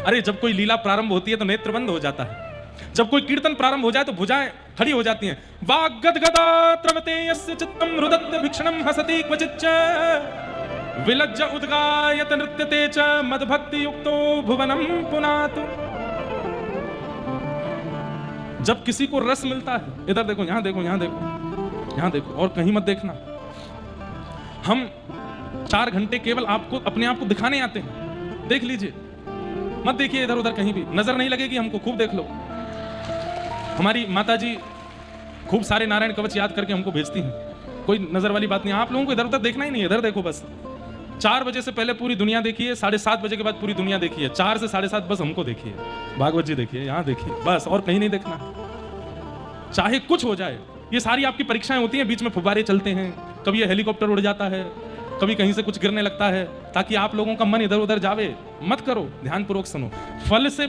अरे जब कोई लीला प्रारंभ होती है तो नेत्र बंद हो जाता है, जब कोई कीर्तन प्रारंभ हो जाए तो भुजाएं खड़ी हो जाती हैं। वाग्गदगदा त्रवते यस्य चित्तम रुदत्य भिक्षणम हसति क्वचिच्च विलज्ज उद्गायत नृत्यते च मदभक्ति युक्तो भुवनम पुनातु। जब किसी को रस मिलता है, इधर देखो, यहां देखो, यहां देखो, यहां देखो, और कहीं मत देखना। हम 4 घंटे केवल आपको अपने आप को दिखाने आते हैं, देख लीजिए, मत देखिए इधर उधर कहीं भी, नजर नहीं लगेगी हमको, खूब देख लो। हमारी माताजी खूब सारे नारायण कवच याद करके हमको भेजती हैं, कोई नजर वाली बात नहीं। आप लोगों को इधर उधर देखना ही नहीं है, इधर देखो बस। 4 बजे से पहले पूरी दुनिया देखिए, 7:30 बजे के बाद पूरी दुनिया देखिए, 4 से 7:30 बस हमको देखिए, भागवत जी देखिए, यहाँ देखिए, बस, और कहीं नहीं देखना। चाहे कुछ हो जाए, ये सारी आपकी परीक्षाएं होती हैं, बीच में फुब्बारे चलते हैं, कभी ये हेलीकॉप्टर उड़ जाता है, कभी कहीं से कुछ गिरने लगता है, ताकि आप लोगों का मन इधर उधर जावे। मत करो, ध्यानपूर्वक सुनो। फल से